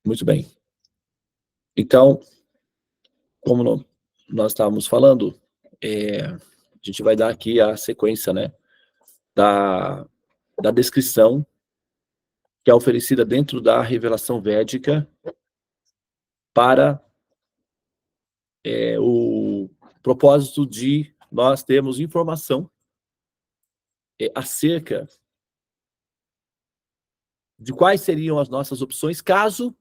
Muito bem. Então, como nós estávamos falando, a gente vai dar aqui a sequência, né, da, da descrição que é oferecida dentro da revelação védica para o propósito de nós termos informação acerca de quais seriam as nossas opções caso,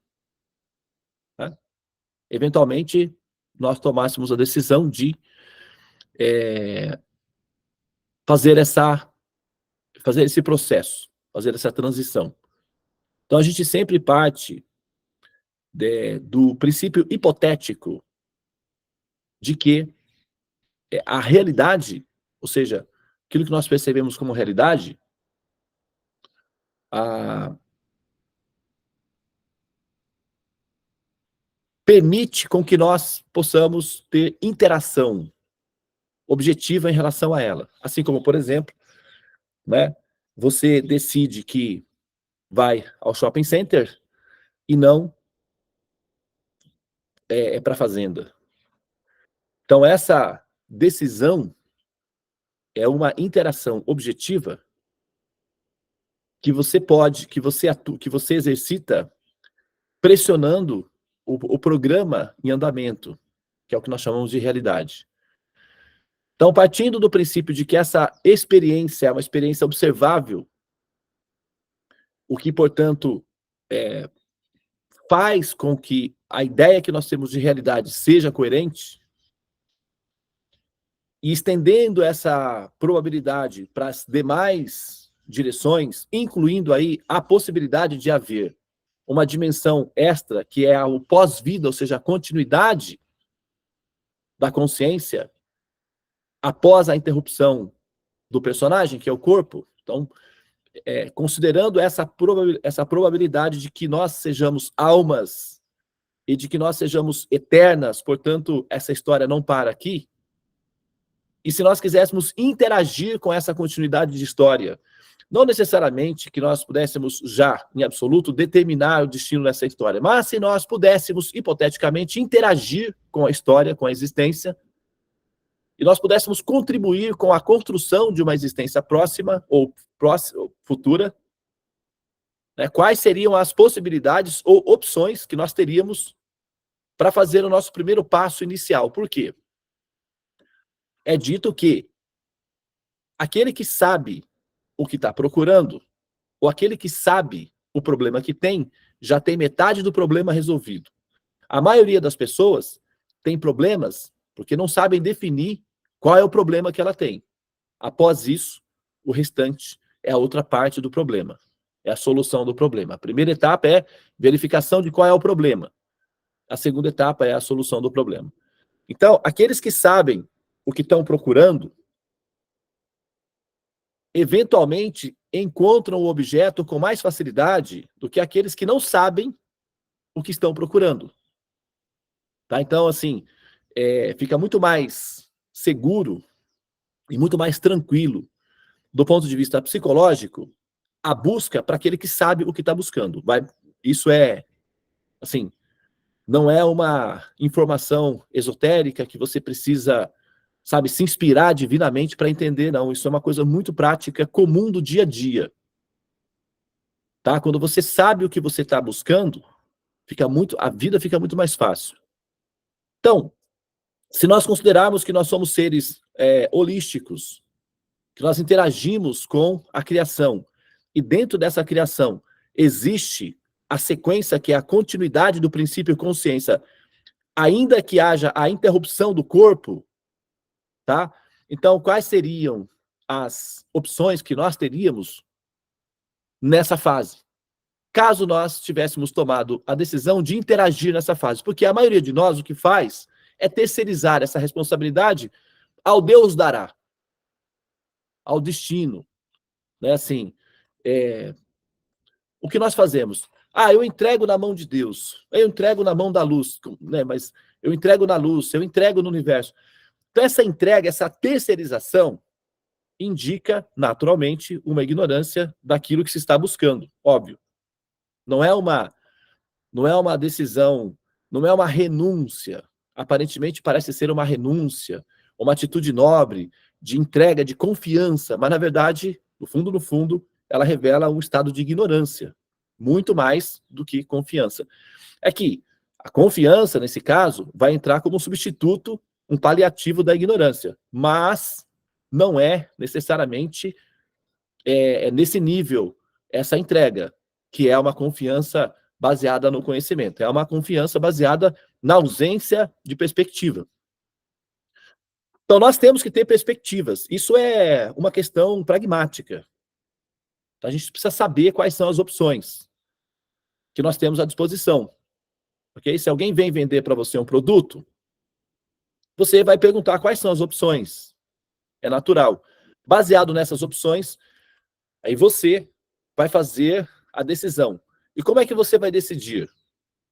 né, eventualmente, nós tomássemos a decisão de fazer esse processo, fazer essa transição. Então, a gente sempre parte do princípio hipotético de que a realidade, ou seja, aquilo que nós percebemos como realidade, permite com que nós possamos ter interação objetiva em relação a ela. Assim como, por exemplo, né, você decide que vai ao shopping center e não para a fazenda. Então, essa decisão é uma interação objetiva que você exercita pressionando o programa em andamento, que é o que nós chamamos de realidade. Então, partindo do princípio de que essa experiência é uma experiência observável, o que, portanto, faz com que a ideia que nós temos de realidade seja coerente, e estendendo essa probabilidade para as demais direções, incluindo aí a possibilidade de haver uma dimensão extra, que é o pós-vida, ou seja, a continuidade da consciência após a interrupção do personagem, que é o corpo. Então, considerando essa probabilidade de que nós sejamos almas e de que nós sejamos eternas, portanto, essa história não para aqui, e se nós quiséssemos interagir com essa continuidade de história, não necessariamente que nós pudéssemos já, em absoluto, determinar o destino dessa história, mas se nós pudéssemos, hipoteticamente, interagir com a história, com a existência, e nós pudéssemos contribuir com a construção de uma existência próxima ou futura, né, quais seriam as possibilidades ou opções que nós teríamos para fazer o nosso primeiro passo inicial? Por quê? É dito que aquele que sabe o que está procurando, ou aquele que sabe o problema que tem, já tem metade do problema resolvido. A maioria das pessoas tem problemas porque não sabem definir qual é o problema que ela tem. Após isso, o restante é a outra parte do problema, é a solução do problema. A primeira etapa é verificação de qual é o problema. A segunda etapa é a solução do problema. Então, aqueles que sabem o que estão procurando, eventualmente encontram o objeto com mais facilidade do que aqueles que não sabem o que estão procurando. Tá? Então, assim, fica muito mais seguro e muito mais tranquilo, do ponto de vista psicológico, a busca para aquele que sabe o que está buscando. Isso assim, não é uma informação esotérica que você precisa, sabe, se inspirar divinamente para entender, não. Isso é uma coisa muito prática, comum do dia a dia. Tá? Quando você sabe o que você está buscando, a vida fica muito mais fácil. Então, se nós considerarmos que nós somos seres holísticos, que nós interagimos com a criação, e dentro dessa criação existe a sequência, que é a continuidade do princípio consciência, ainda que haja a interrupção do corpo, tá? Então, quais seriam as opções que nós teríamos nessa fase? Caso nós tivéssemos tomado a decisão de interagir nessa fase, porque a maioria de nós o que faz é terceirizar essa responsabilidade ao Deus dará, ao destino, né? Assim, o que nós fazemos? Eu entrego na mão de Deus, eu entrego na mão da luz, né? Mas eu entrego na luz, eu entrego no universo. Então, essa entrega, essa terceirização, indica, naturalmente, uma ignorância daquilo que se está buscando, óbvio. Não é uma decisão, não é uma renúncia. Aparentemente parece ser uma renúncia, uma atitude nobre, de entrega, de confiança, mas na verdade, no fundo, ela revela um estado de ignorância, muito mais do que confiança. É que a confiança, nesse caso, vai entrar como um substituto, um paliativo da ignorância, mas não é necessariamente nesse nível essa entrega, que é uma confiança baseada no conhecimento, é uma confiança baseada na ausência de perspectiva. Então, nós temos que ter perspectivas. Isso é uma questão pragmática. A gente precisa saber quais são as opções que nós temos à disposição. Okay? Se alguém vem vender para você um produto, você vai perguntar quais são as opções. É natural. Baseado nessas opções, aí você vai fazer a decisão. E como é que você vai decidir?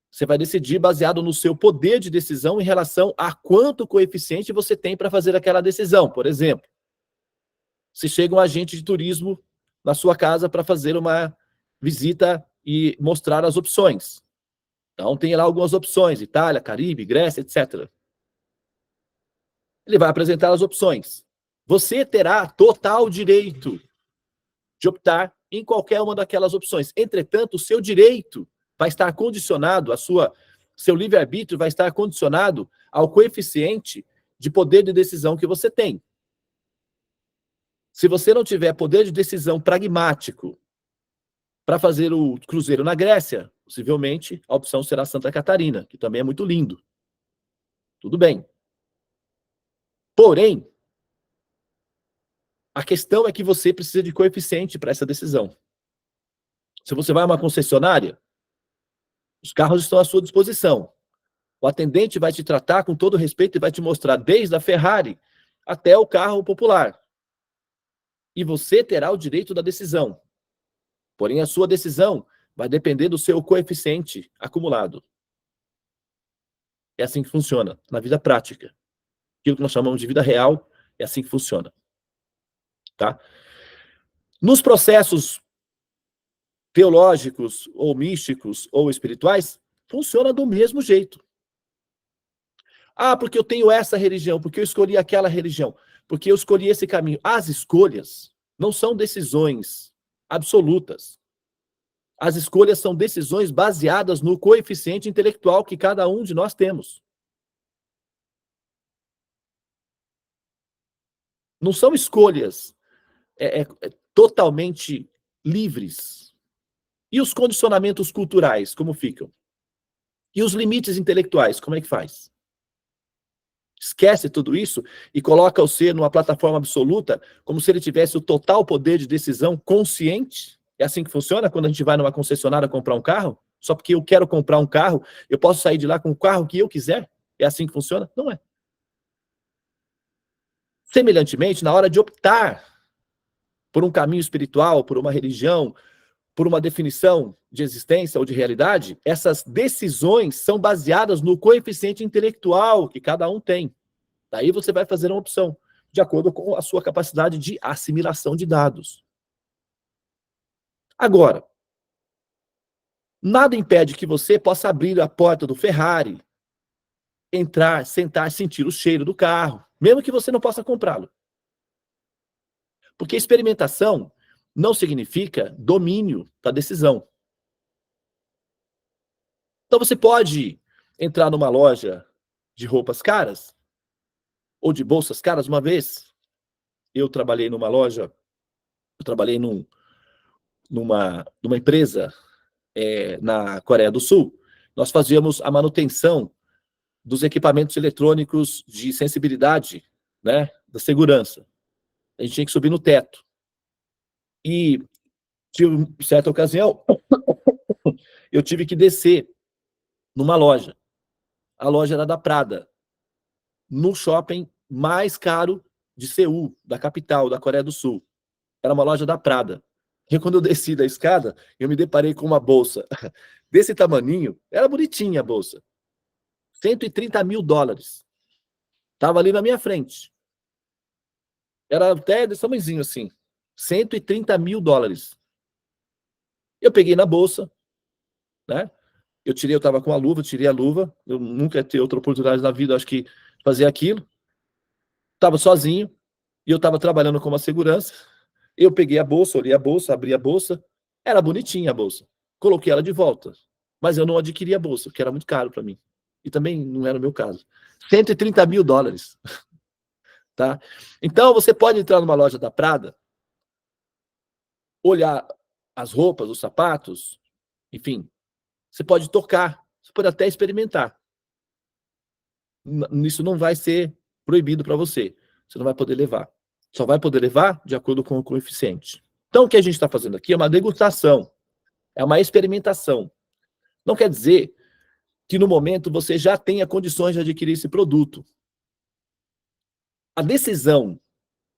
Você vai decidir baseado no seu poder de decisão em relação a quanto coeficiente você tem para fazer aquela decisão. Por exemplo, se chega um agente de turismo na sua casa para fazer uma visita e mostrar as opções. Então, tem lá algumas opções: Itália, Caribe, Grécia, etc. Ele vai apresentar as opções. Você terá total direito de optar em qualquer uma daquelas opções. Entretanto, o seu direito vai estar condicionado, seu livre-arbítrio vai estar condicionado ao coeficiente de poder de decisão que você tem. Se você não tiver poder de decisão pragmático para fazer o cruzeiro na Grécia, possivelmente a opção será Santa Catarina, que também é muito lindo. Tudo bem. Porém, a questão é que você precisa de coeficiente para essa decisão. Se você vai a uma concessionária, os carros estão à sua disposição. O atendente vai te tratar com todo respeito e vai te mostrar desde a Ferrari até o carro popular. E você terá o direito da decisão. Porém, a sua decisão vai depender do seu coeficiente acumulado. É assim que funciona na vida prática. Aquilo que nós chamamos de vida real, é assim que funciona. Tá? Nos processos teológicos, ou místicos, ou espirituais, funciona do mesmo jeito. Ah, porque eu tenho essa religião, porque eu escolhi aquela religião, porque eu escolhi esse caminho. As escolhas não são decisões absolutas. As escolhas são decisões baseadas no coeficiente intelectual que cada um de nós temos. Não são escolhas totalmente livres. E os condicionamentos culturais, como ficam? E os limites intelectuais, como é que faz? Esquece tudo isso e coloca o ser numa plataforma absoluta, como se ele tivesse o total poder de decisão consciente? É assim que funciona quando a gente vai numa concessionária comprar um carro? Só porque eu quero comprar um carro, eu posso sair de lá com o carro que eu quiser? É assim que funciona? Não é. Semelhantemente, na hora de optar por um caminho espiritual, por uma religião, por uma definição de existência ou de realidade, essas decisões são baseadas no coeficiente intelectual que cada um tem. Daí você vai fazer uma opção, de acordo com a sua capacidade de assimilação de dados. Agora, nada impede que você possa abrir a porta do Ferrari, entrar, sentar, sentir o cheiro do carro, mesmo que você não possa comprá-lo. Porque experimentação não significa domínio da decisão. Então você pode entrar numa loja de roupas caras, ou de bolsas caras. Uma vez, eu trabalhei numa loja, eu trabalhei numa empresa na Coreia do Sul. Nós fazíamos a manutenção dos equipamentos eletrônicos de sensibilidade, né, da segurança. A gente tinha que subir no teto. E, em certa ocasião, eu tive que descer numa loja. A loja era da Prada, no shopping mais caro de Seul, da capital da Coreia do Sul. Era uma loja da Prada. E quando eu desci da escada, eu me deparei com uma bolsa desse tamaninho. Era bonitinha a bolsa. $130 mil. Estava ali na minha frente. Era até desse tamanhozinho assim. 130 mil dólares. Eu peguei na bolsa, né? Eu tava com a luva, tirei a luva. Eu nunca ia ter outra oportunidade na vida, acho que, fazer aquilo. Tava sozinho, e eu tava trabalhando como segurança. Eu peguei a bolsa, olhei a bolsa, abri a bolsa. Era bonitinha a bolsa. Coloquei ela de volta. Mas eu não adquiri a bolsa, porque era muito caro para mim. E também não era o meu caso. 130 mil dólares. Tá? Então, você pode entrar numa loja da Prada, olhar as roupas, os sapatos, enfim. Você pode tocar, você pode até experimentar. Isso não vai ser proibido para você. Você não vai poder levar. Só vai poder levar de acordo com o coeficiente. Então, o que a gente está fazendo aqui é uma degustação, é uma experimentação. Não quer dizer que no momento você já tenha condições de adquirir esse produto. A decisão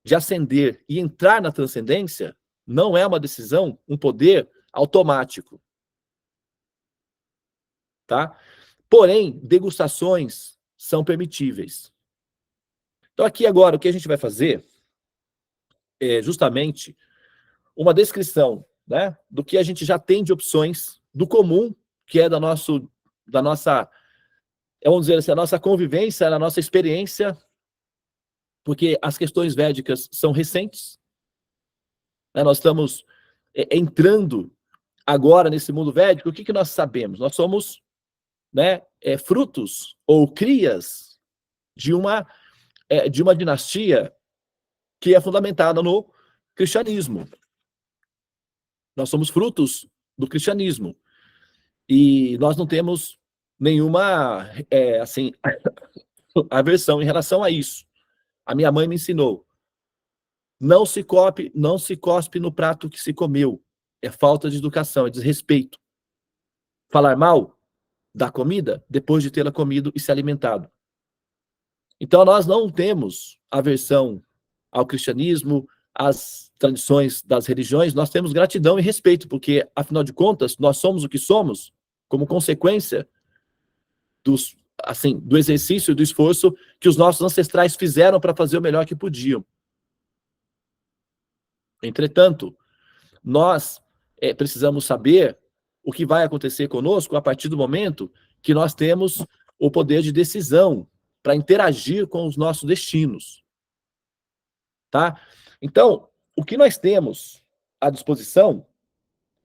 de ascender e entrar na transcendência não é uma decisão, um poder automático. Tá? Porém, degustações são permitíveis. Então, aqui agora, o que a gente vai fazer é justamente uma descrição, né, do que a gente já tem de opções, do comum, que é da nossa, vamos dizer assim, a nossa convivência, a nossa experiência, porque as questões védicas são recentes, né, nós estamos entrando agora nesse mundo védico. O que nós sabemos? Nós somos, né, frutos ou crias de uma dinastia que é fundamentada no cristianismo. Nós somos frutos do cristianismo. E nós não temos nenhuma assim, aversão em relação a isso. A minha mãe me ensinou: não se cospe no prato que se comeu. É falta de educação, é desrespeito. Falar mal da comida depois de tê-la comido e se alimentado. Então, nós não temos aversão ao cristianismo, às tradições das religiões. Nós temos gratidão e respeito, porque, afinal de contas, nós somos o que somos como consequência do exercício e do esforço que os nossos ancestrais fizeram para fazer o melhor que podiam. Entretanto, nós precisamos saber o que vai acontecer conosco a partir do momento que nós temos o poder de decisão para interagir com os nossos destinos. Tá? Então, o que nós temos à disposição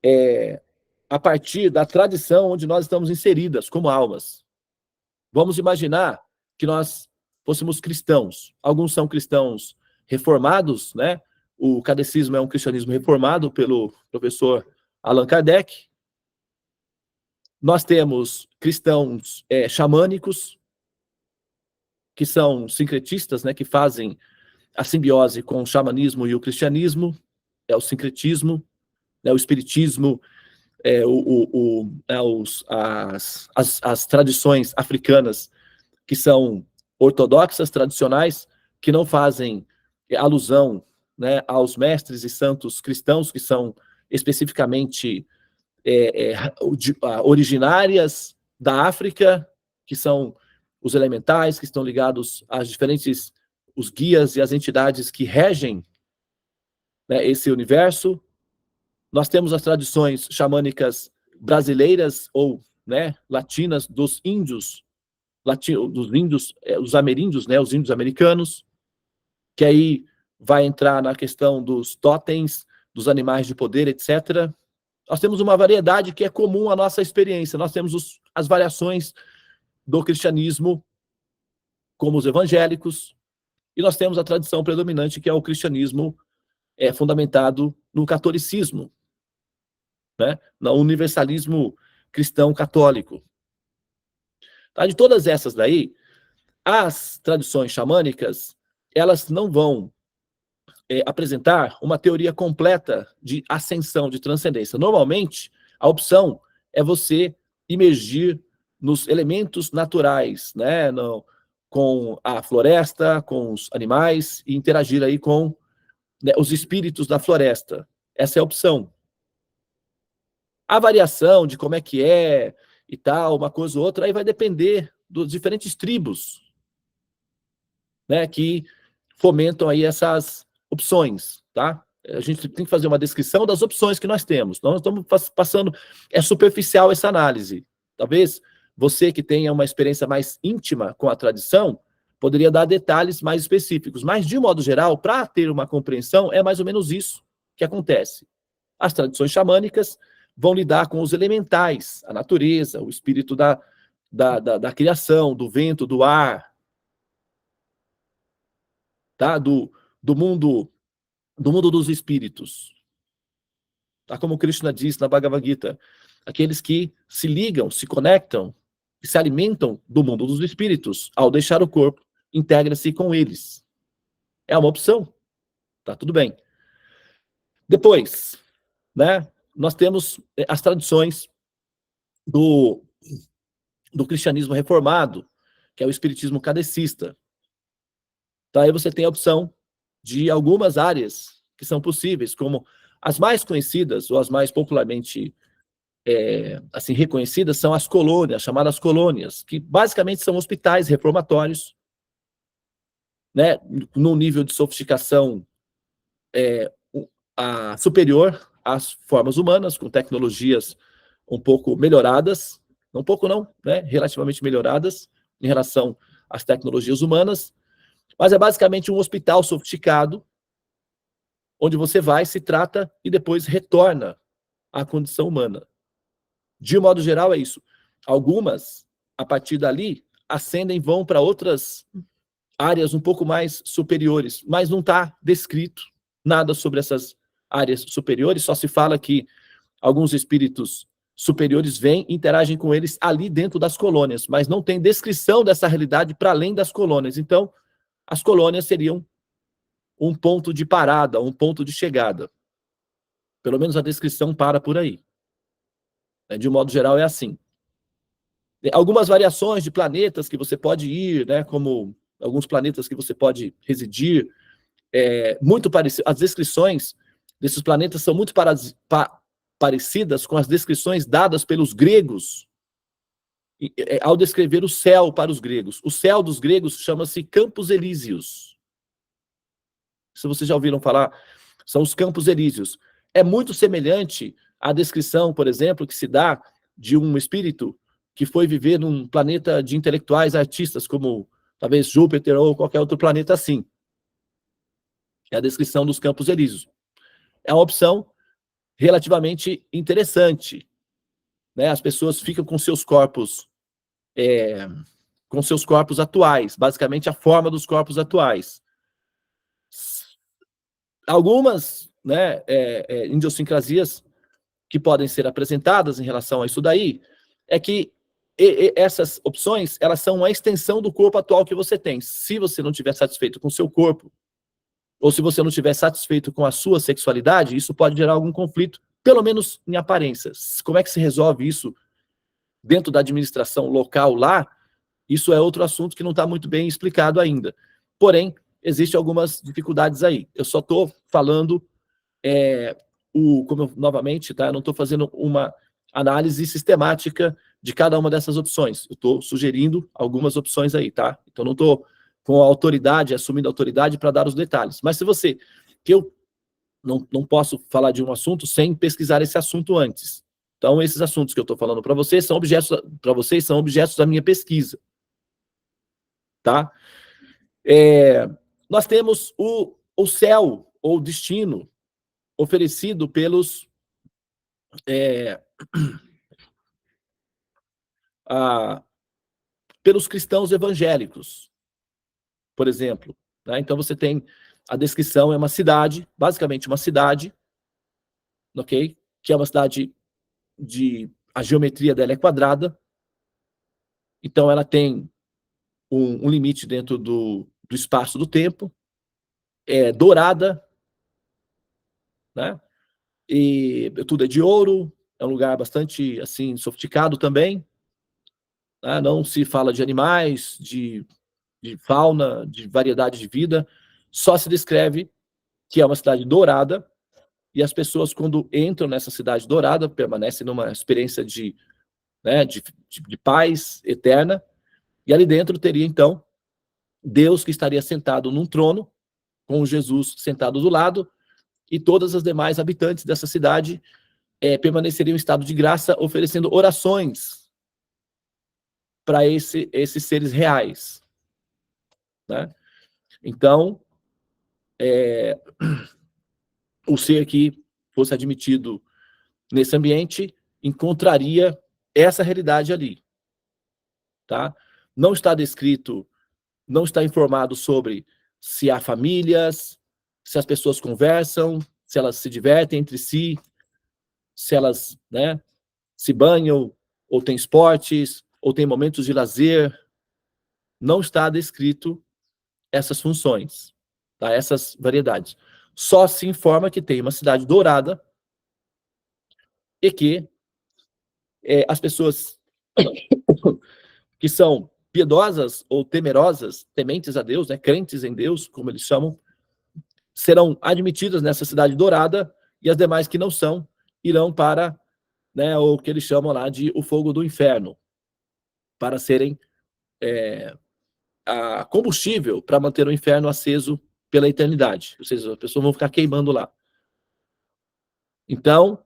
é a partir da tradição onde nós estamos inseridas como almas. Vamos imaginar que nós fôssemos cristãos. Alguns são cristãos reformados, né? O catecismo é um cristianismo reformado pelo professor Allan Kardec. Nós temos cristãos xamânicos, que são sincretistas, né? Que fazem a simbiose com o xamanismo e o cristianismo, é o sincretismo, né? O espiritismo, as tradições africanas que são ortodoxas, tradicionais, que não fazem alusão, né, aos mestres e santos cristãos, que são especificamente originárias da África, que são os elementais, que estão ligados às diferentes, os guias e as entidades que regem, né, esse universo. Nós temos as tradições xamânicas brasileiras ou, né, latinas dos índios, os ameríndios, né, os índios americanos, que aí vai entrar na questão dos totens, dos animais de poder, etc. Nós temos uma variedade que é comum à nossa experiência. Nós temos as variações do cristianismo, como os evangélicos, e nós temos a tradição predominante, que é o cristianismo fundamentado no catolicismo, né? No universalismo cristão católico. Tá? De todas essas daí, as tradições xamânicas, elas não vão apresentar uma teoria completa de ascensão, de transcendência. Normalmente, a opção é você imergir nos elementos naturais, né? Com a floresta, com os animais, e interagir aí com, né, os espíritos da floresta. Essa é a opção. A variação de como é que é e tal, uma coisa ou outra, aí vai depender dos diferentes tribos, né, que fomentam aí essas opções, tá? A gente tem que fazer uma descrição das opções que nós temos. Nós estamos passando, é superficial essa análise. Talvez você que tenha uma experiência mais íntima com a tradição, poderia dar detalhes mais específicos. Mas, de modo geral, para ter uma compreensão, é mais ou menos isso que acontece. As tradições xamânicas vão lidar com os elementais, a natureza, o espírito da criação, do vento, do ar, tá? do mundo dos espíritos. Tá? Como Krishna diz na Bhagavad Gita, aqueles que se ligam, se conectam e se alimentam do mundo dos espíritos, ao deixar o corpo, integra-se com eles. É uma opção. Tá tudo bem. Depois, né, nós temos as tradições do cristianismo reformado, que é o espiritismo kardecista. Tá? Aí você tem a opção de algumas áreas que são possíveis, como as mais conhecidas ou as mais popularmente assim reconhecidas são as colônias, chamadas colônias, que basicamente são hospitais reformatórios, né, num nível de sofisticação superior às formas humanas, com tecnologias um pouco melhoradas, um pouco não, né, relativamente melhoradas em relação às tecnologias humanas, mas é basicamente um hospital sofisticado, onde você vai, se trata e depois retorna à condição humana. De um modo geral, é isso. Algumas, a partir dali, ascendem, vão para outras áreas um pouco mais superiores, mas não está descrito nada sobre essas áreas superiores, só se fala que alguns espíritos superiores vêm e interagem com eles ali dentro das colônias, mas não tem descrição dessa realidade para além das colônias. Então, as colônias seriam um ponto de parada, um ponto de chegada. Pelo menos a descrição para por aí. De um modo geral, é assim. Algumas variações de planetas que você pode ir, né, como alguns planetas que você pode residir, muito parecido. As descrições desses planetas são muito parecidas com as descrições dadas pelos gregos ao descrever o céu para os gregos. O céu dos gregos chama-se Campos Elíseos. Se vocês já ouviram falar, são os Campos Elíseos. É muito semelhante à descrição, por exemplo, que se dá de um espírito que foi viver num planeta de intelectuais artistas, como talvez Júpiter ou qualquer outro planeta assim. É a descrição dos Campos Elíseos. É uma opção relativamente interessante, né? As pessoas ficam com seus corpos atuais, basicamente a forma dos corpos atuais. Algumas, né, idiosincrasias que podem ser apresentadas em relação a isso daí é que essas opções, elas são uma extensão do corpo atual que você tem. Se você não estiver satisfeito com o seu corpo, ou se você não estiver satisfeito com a sua sexualidade, isso pode gerar algum conflito, pelo menos em aparências. Como é que se resolve isso dentro da administração local lá? Isso é outro assunto que não está muito bem explicado ainda. Porém, existem algumas dificuldades aí. Eu só estou falando, novamente, tá? Eu não estou fazendo uma análise sistemática de cada uma dessas opções. Eu estou sugerindo algumas opções aí, tá? Então, não estou com a autoridade, assumindo a autoridade para dar os detalhes. Mas se você... que eu não posso falar de um assunto sem pesquisar esse assunto antes. Então, esses assuntos que eu estou falando para vocês são objetos da minha pesquisa. Tá? Nós temos o céu, ou destino, oferecido pelos cristãos evangélicos, por exemplo. Né? Então, você tem a descrição, é uma cidade, basicamente uma cidade, ok? Que é uma cidade a geometria dela é quadrada, então ela tem um limite dentro do espaço do tempo, é dourada, né? E tudo é de ouro, é um lugar bastante assim sofisticado também, né? Não se fala de animais, de fauna, de variedade de vida, só se descreve que é uma cidade dourada, e as pessoas, quando entram nessa cidade dourada, permanecem numa experiência de paz eterna, e ali dentro teria, então, Deus que estaria sentado num trono, com Jesus sentado do lado, e todas as demais habitantes dessa cidade permaneceriam em estado de graça, oferecendo orações para esses seres reais, né? Então, o ser que fosse admitido nesse ambiente encontraria essa realidade ali, tá? Não está descrito, não está informado sobre se há famílias, se as pessoas conversam, se elas se divertem entre si, se elas, né, se banham, ou tem esportes, ou tem momentos de lazer. Não está descrito essas funções, tá? Essas variedades. Só se informa que tem uma cidade dourada e que as pessoas que são piedosas ou temerosas, tementes a Deus, né, crentes em Deus, como eles chamam, serão admitidas nessa cidade dourada, e as demais que não são irão para, né, o que eles chamam lá de o fogo do inferno, para serem a combustível para manter o inferno aceso pela eternidade. Ou seja, as pessoas vão ficar queimando lá. Então,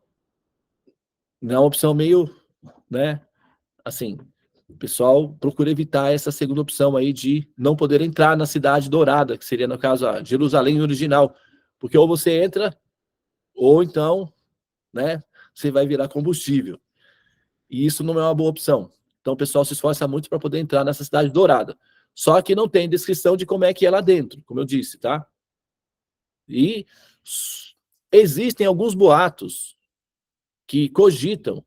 não é uma opção meio, né, assim, o pessoal procura evitar essa segunda opção aí de não poder entrar na cidade dourada, que seria, no caso, a Jerusalém original, porque ou você entra, ou então, né, você vai virar combustível. E isso não é uma boa opção. Então o pessoal se esforça muito para poder entrar nessa cidade dourada. Só que não tem descrição de como é que é lá dentro, como eu disse, tá? E existem alguns boatos que cogitam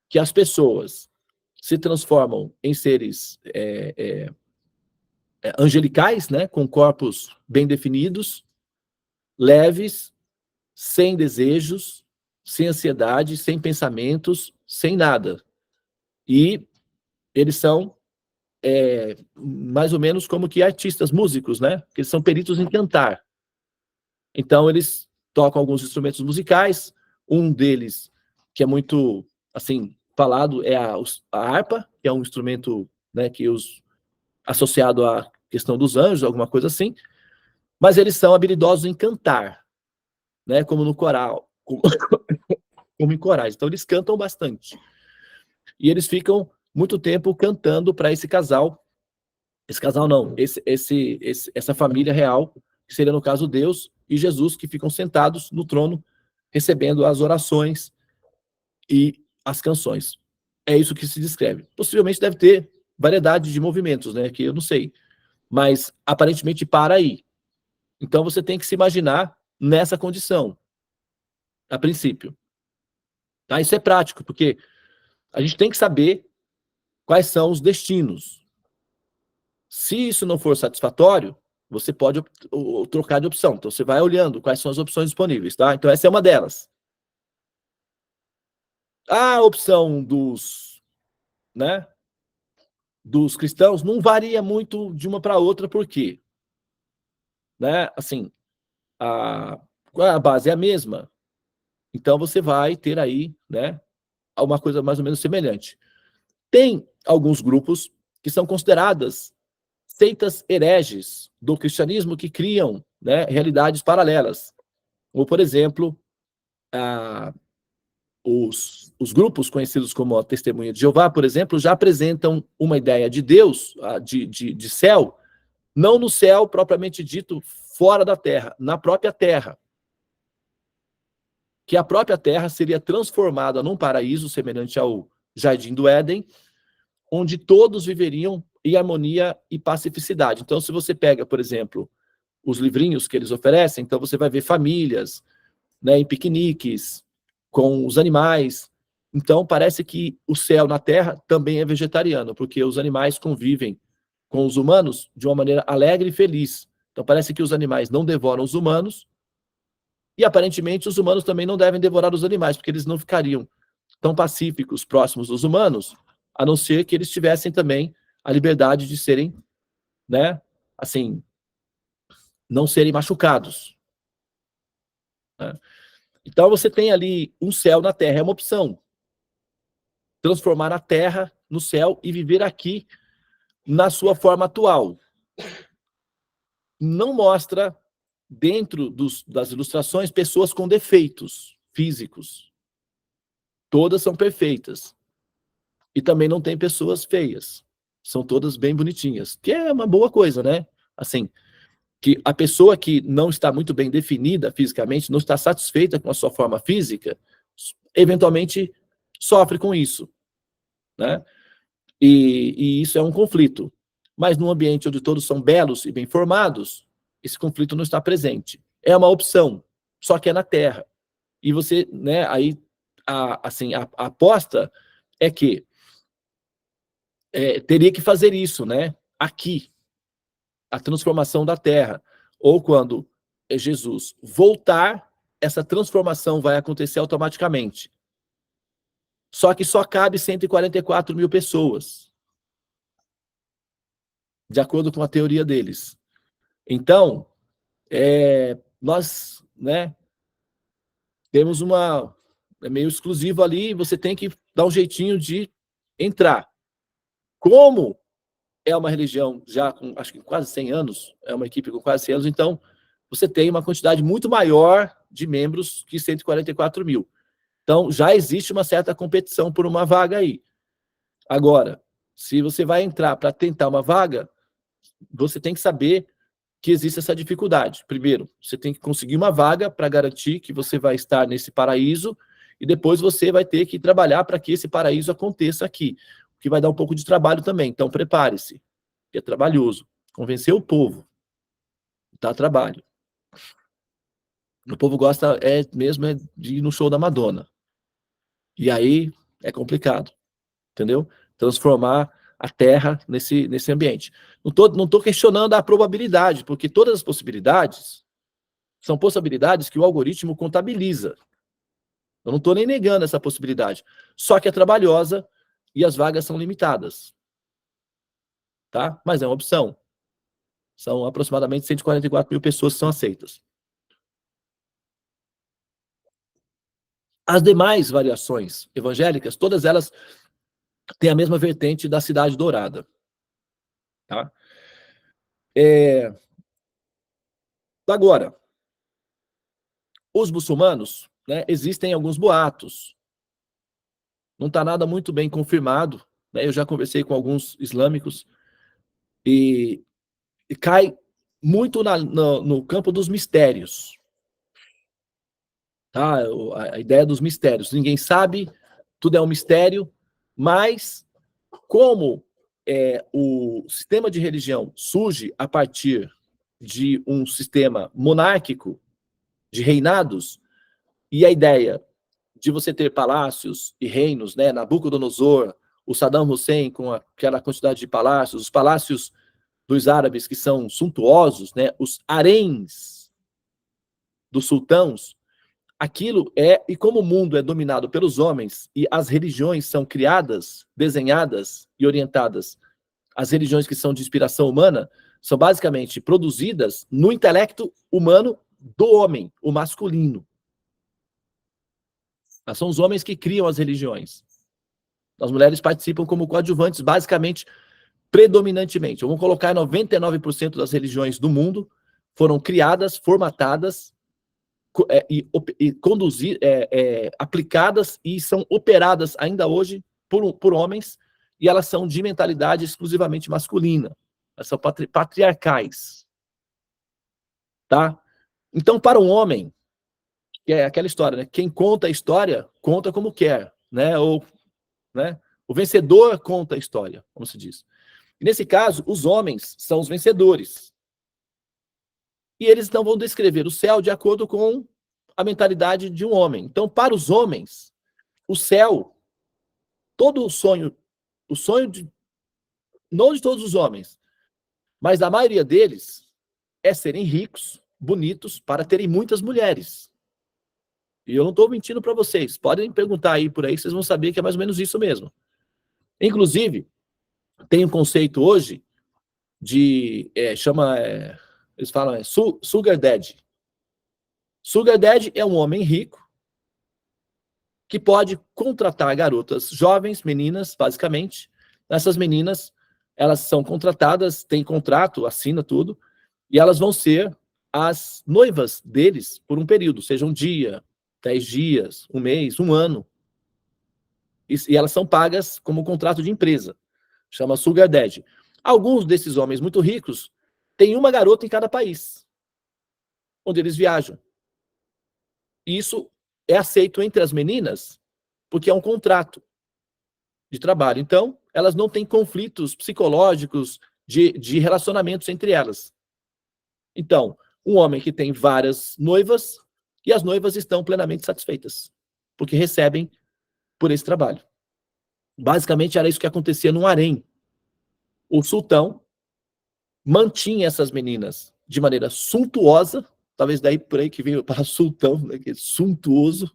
que as pessoas se transformam em seres angelicais, né, com corpos bem definidos, leves, sem desejos, sem ansiedade, sem pensamentos, sem nada. E eles são mais ou menos como que artistas, músicos, né? Que eles são peritos em cantar. Então eles tocam alguns instrumentos musicais. Um deles, que é muito assim falado, é a harpa, que é um instrumento, né, que associado à questão dos anjos, alguma coisa assim. Mas eles são habilidosos em cantar, né? Como no coral, como em corais. Então eles cantam bastante. E eles ficam muito tempo cantando para esse casal. Esse casal não, essa família real, que seria no caso Deus e Jesus, que ficam sentados no trono, recebendo as orações e as canções. É isso que se descreve. Possivelmente deve ter variedade de movimentos, né? Que eu não sei. Mas aparentemente para aí. Então você tem que se imaginar nessa condição, a princípio. Tá? Isso é prático, porque a gente tem que saber quais são os destinos. Se isso não for satisfatório, você pode trocar de opção. Então, você vai olhando quais são as opções disponíveis, tá? Então, essa é uma delas. A opção né, dos cristãos não varia muito de uma para outra, por quê? Né, assim, a base é a mesma. Então, você vai ter aí, né, uma coisa mais ou menos semelhante. Tem alguns grupos que são consideradas seitas hereges do cristianismo que criam, né, realidades paralelas. Como, por exemplo, os grupos conhecidos como a Testemunha de Jeová, por exemplo, já apresentam uma ideia de Deus, de céu, não no céu propriamente dito fora da terra, na própria terra. Que a própria terra seria transformada num paraíso semelhante ao Jardim do Éden, onde todos viveriam em harmonia e pacificidade. Então, se você pega, por exemplo, os livrinhos que eles oferecem, então você vai ver famílias, né, em piqueniques, com os animais. Então, parece que o céu na Terra também é vegetariano, porque os animais convivem com os humanos de uma maneira alegre e feliz. Então, parece que os animais não devoram os humanos, e aparentemente os humanos também não devem devorar os animais, porque eles não ficariam tão pacíficos próximos dos humanos, a não ser que eles tivessem também a liberdade de serem, né, assim, não serem machucados. Né? Então você tem ali um céu na Terra, é uma opção. Transformar a Terra no céu e viver aqui na sua forma atual. Não mostra dentro das ilustrações, pessoas com defeitos físicos. Todas são perfeitas. E também não tem pessoas feias. São todas bem bonitinhas. Que é uma boa coisa, né? Assim, que a pessoa que não está muito bem definida fisicamente, não está satisfeita com a sua forma física, eventualmente sofre com isso, né? E isso é um conflito. Mas num ambiente onde todos são belos e bem formados, esse conflito não está presente. É uma opção, só que é na Terra. E você, né, aí, a aposta é que teria que fazer isso, né, aqui, a transformação da Terra. Ou quando Jesus voltar, essa transformação vai acontecer automaticamente. Só que só cabe 144 mil pessoas, de acordo com a teoria deles. Então, nós, né, temos meio exclusivo ali, você tem que dar um jeitinho de entrar. Como é uma religião já com, acho que quase 100 anos, é uma equipe com quase 100 anos, então você tem uma quantidade muito maior de membros que 144 mil. Então, já existe uma certa competição por uma vaga aí. Agora, se você vai entrar para tentar uma vaga, você tem que saber que existe essa dificuldade. Primeiro, você tem que conseguir uma vaga para garantir que você vai estar nesse paraíso, e depois você vai ter que trabalhar para que esse paraíso aconteça aqui, o que vai dar um pouco de trabalho também. Então, prepare-se, é trabalhoso. Convencer o povo dá trabalho. O povo gosta mesmo de ir no show da Madonna. E aí é complicado, entendeu? Transformar a Terra nesse ambiente. Não tô questionando a probabilidade, porque todas as possibilidades são possibilidades que o algoritmo contabiliza. Eu não estou nem negando essa possibilidade. Só que é trabalhosa e as vagas são limitadas. Tá? Mas é uma opção. São aproximadamente 144 mil pessoas que são aceitas. As demais variações evangélicas, todas elas têm a mesma vertente da Cidade Dourada. Tá? Agora, os muçulmanos, né, existem alguns boatos. Não está nada muito bem confirmado. Né? Eu já conversei com alguns islâmicos e cai muito no campo dos mistérios. Tá? A ideia dos mistérios. Ninguém sabe, tudo é um mistério, mas como o sistema de religião surge a partir de um sistema monárquico, de reinados, e a ideia de você ter palácios e reinos, né? Nabucodonosor, o Saddam Hussein com aquela quantidade de palácios, os palácios dos árabes que são suntuosos, né? Os haréns dos sultãos, aquilo e como o mundo é dominado pelos homens e as religiões são criadas, desenhadas e orientadas, as religiões que são de inspiração humana, são basicamente produzidas no intelecto humano do homem, o masculino. São os homens que criam as religiões. As mulheres participam como coadjuvantes, basicamente, predominantemente. Vamos colocar 99% das religiões do mundo foram criadas, formatadas aplicadas e são operadas ainda hoje por homens, e elas são de mentalidade exclusivamente masculina. Elas são patriarcais. Tá? Então, para um homem, que é aquela história, né? Quem conta a história, conta como quer, né? Ou, né? O vencedor conta a história, como se diz. E nesse caso, os homens são os vencedores. E eles então vão descrever o céu de acordo com a mentalidade de um homem. Então, para os homens, o céu, todo o sonho não de todos os homens, mas da maioria deles, é serem ricos, bonitos, para terem muitas mulheres. E eu não estou mentindo para vocês. Podem perguntar aí por aí, vocês vão saber que é mais ou menos isso mesmo. Inclusive, tem um conceito hoje de, eles falam, Sugar Daddy. Sugar Daddy é um homem rico que pode contratar garotas jovens, meninas, basicamente. Essas meninas, elas são contratadas, têm contrato, assina tudo, e elas vão ser as noivas deles por um período, seja um dia, 10 dias, um mês, um ano. E elas são pagas como um contrato de empresa. Chama Sugar Daddy. Alguns desses homens muito ricos têm uma garota em cada país, onde eles viajam. E isso é aceito entre as meninas, porque é um contrato de trabalho. Então, elas não têm conflitos psicológicos de relacionamentos entre elas. Então, um homem que tem várias noivas, e as noivas estão plenamente satisfeitas, porque recebem por esse trabalho. Basicamente, era isso que acontecia no harém. O sultão mantinha essas meninas de maneira suntuosa, talvez daí por aí que veio para sultão, né, que é suntuoso,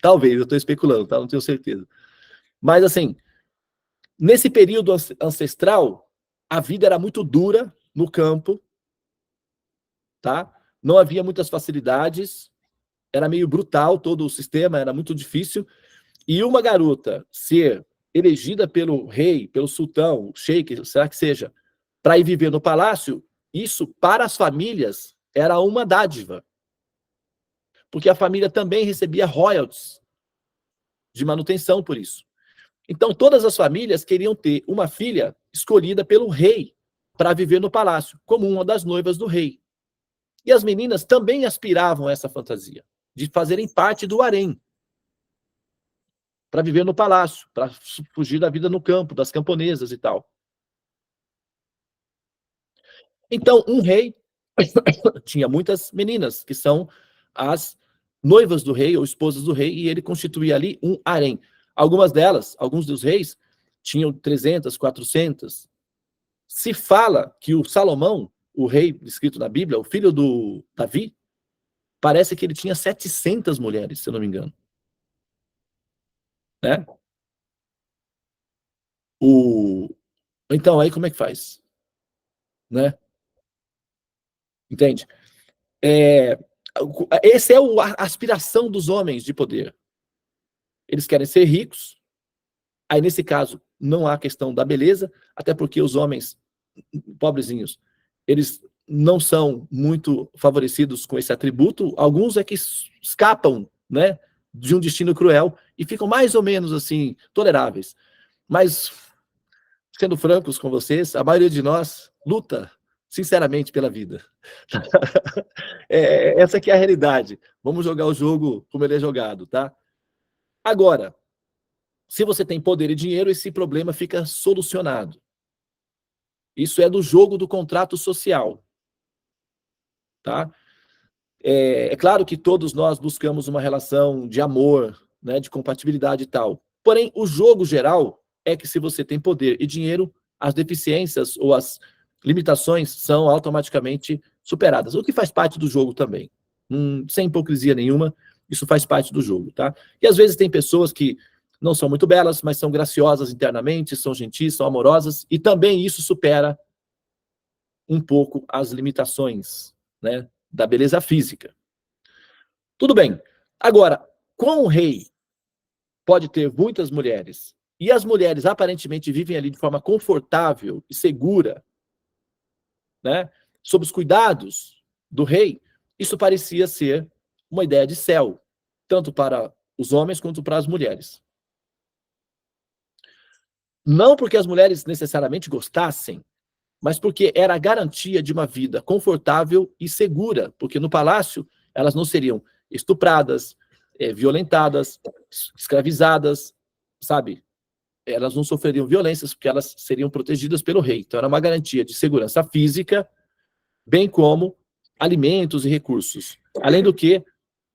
talvez, eu estou especulando, tá? Não tenho certeza. Mas, assim, nesse período ancestral, a vida era muito dura no campo, tá? Não havia muitas facilidades, era meio brutal todo o sistema, era muito difícil, e uma garota ser elegida pelo rei, pelo sultão, sheik, será que seja, para ir viver no palácio, isso para as famílias era uma dádiva, porque a família também recebia royalties de manutenção por isso. Então todas as famílias queriam ter uma filha escolhida pelo rei para viver no palácio, como uma das noivas do rei. E as meninas também aspiravam a essa fantasia, de fazerem parte do harém, para viver no palácio, para fugir da vida no campo, das camponesas e tal. Então, um rei tinha muitas meninas, que são as noivas do rei ou esposas do rei, e ele constituía ali um harém. Algumas delas, alguns dos reis, tinham 300, 400. Se fala que o Salomão, o rei descrito na Bíblia, o filho do Davi, parece que ele tinha 700 mulheres, se eu não me engano. Né? Então, aí como é que faz? Né? Entende? Essa é a aspiração dos homens de poder. Eles querem ser ricos. Aí, nesse caso, não há questão da beleza, até porque os homens pobrezinhos, eles não são muito favorecidos com esse atributo. Alguns é que escapam, né, de um destino cruel e ficam mais ou menos assim toleráveis. Mas, sendo francos com vocês, a maioria de nós luta sinceramente pela vida. Essa aqui é a realidade. Vamos jogar o jogo como ele é jogado, tá? Agora, se você tem poder e dinheiro, esse problema fica solucionado. Isso é do jogo do contrato social. Tá? É claro que todos nós buscamos uma relação de amor, né, de compatibilidade e tal. Porém, o jogo geral é que se você tem poder e dinheiro, as deficiências ou as limitações são automaticamente superadas, o que faz parte do jogo também. Sem hipocrisia nenhuma, isso faz parte do jogo, tá? E às vezes tem pessoas que não são muito belas, mas são graciosas internamente, são gentis, são amorosas, e também isso supera um pouco as limitações, né, da beleza física. Tudo bem. Agora, com o rei pode ter muitas mulheres, e as mulheres aparentemente vivem ali de forma confortável e segura, né, sob os cuidados do rei, isso parecia ser uma ideia de céu, tanto para os homens quanto para as mulheres. Não porque as mulheres necessariamente gostassem, mas porque era a garantia de uma vida confortável e segura, porque no palácio elas não seriam estupradas, violentadas, escravizadas, sabe? Elas não sofreriam violências porque elas seriam protegidas pelo rei. Então era uma garantia de segurança física, bem como alimentos e recursos. Além do que,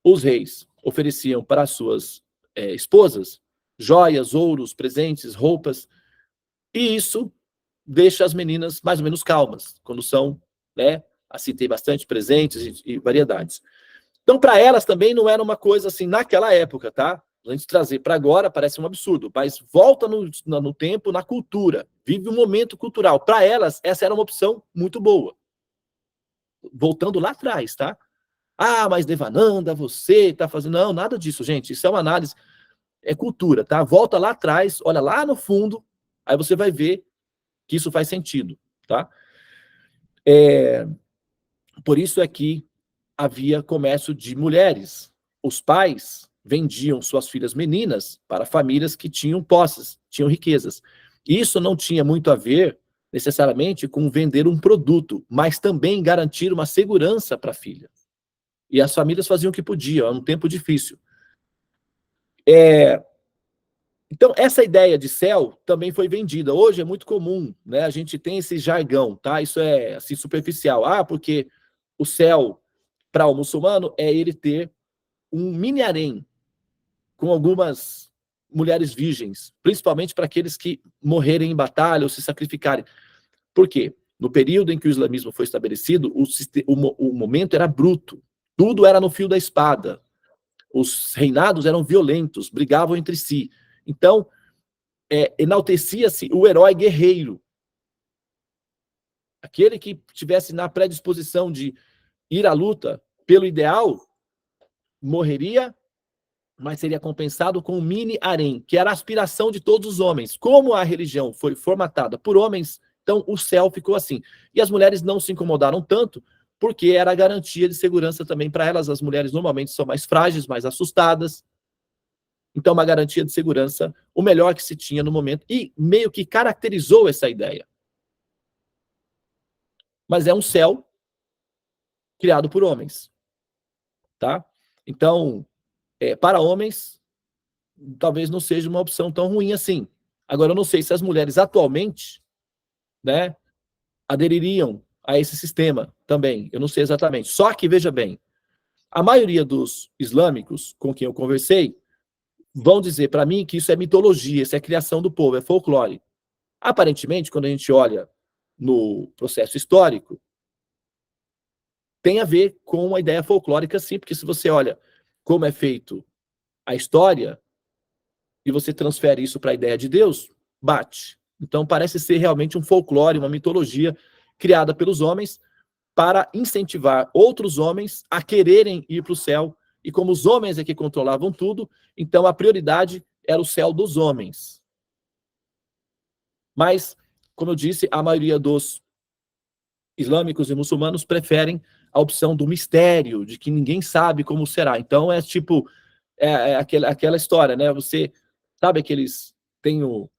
os reis ofereciam para as suas esposas joias, ouros, presentes, roupas, e isso deixa as meninas mais ou menos calmas, quando são, né, assim, tem bastante presentes e variedades. Então, para elas também não era uma coisa assim, naquela época, tá? A gente trazer para agora parece um absurdo, mas volta no tempo, na cultura, vive um momento cultural. Para elas, essa era uma opção muito boa. Voltando lá atrás, tá? Ah, mas Devananda, você tá fazendo... Não, nada disso, gente. Isso é uma análise, é cultura, tá? Volta lá atrás, olha lá no fundo, aí você vai ver que isso faz sentido, tá? Por isso é que havia comércio de mulheres. Os pais vendiam suas filhas meninas para famílias que tinham posses, tinham riquezas. Isso não tinha muito a ver, necessariamente, com vender um produto, mas também garantir uma segurança para a filha. E as famílias faziam o que podiam, era um tempo difícil. Então, essa ideia de céu também foi vendida. Hoje é muito comum, né? A gente tem esse jargão, tá? Isso é assim, superficial. Porque o céu, para o muçulmano, é ele ter um mini harém com algumas mulheres virgens, principalmente para aqueles que morrerem em batalha ou se sacrificarem. Por quê? No período em que o islamismo foi estabelecido, o momento era bruto. Tudo era no fio da espada. Os reinados eram violentos, brigavam entre si. Então, enaltecia-se o herói guerreiro. Aquele que tivesse na predisposição de ir à luta pelo ideal, morreria, mas seria compensado com um mini harém, que era a aspiração de todos os homens. Como a religião foi formatada por homens, então o céu ficou assim. E as mulheres não se incomodaram tanto, porque era a garantia de segurança também para elas. As mulheres normalmente são mais frágeis, mais assustadas. Então, uma garantia de segurança, o melhor que se tinha no momento, e meio que caracterizou essa ideia. Mas é um céu criado por homens, tá? Então, para homens, talvez não seja uma opção tão ruim assim. Agora, eu não sei se as mulheres atualmente, né, adeririam a esse sistema também. Eu não sei exatamente. Só que, veja bem, a maioria dos islâmicos com quem eu conversei vão dizer para mim que isso é mitologia, isso é criação do povo, é folclore. Aparentemente, quando a gente olha no processo histórico, tem a ver com uma ideia folclórica, sim, porque se você olha como é feito a história e você transfere isso para a ideia de Deus, bate. Então parece ser realmente um folclore, uma mitologia criada pelos homens para incentivar outros homens a quererem ir para o céu. E como os homens é que controlavam tudo, então a prioridade era o céu dos homens. Mas, como eu disse, a maioria dos islâmicos e muçulmanos preferem a opção do mistério, de que ninguém sabe como será. Então é tipo, aquela história, né? Você sabe aqueles, tem o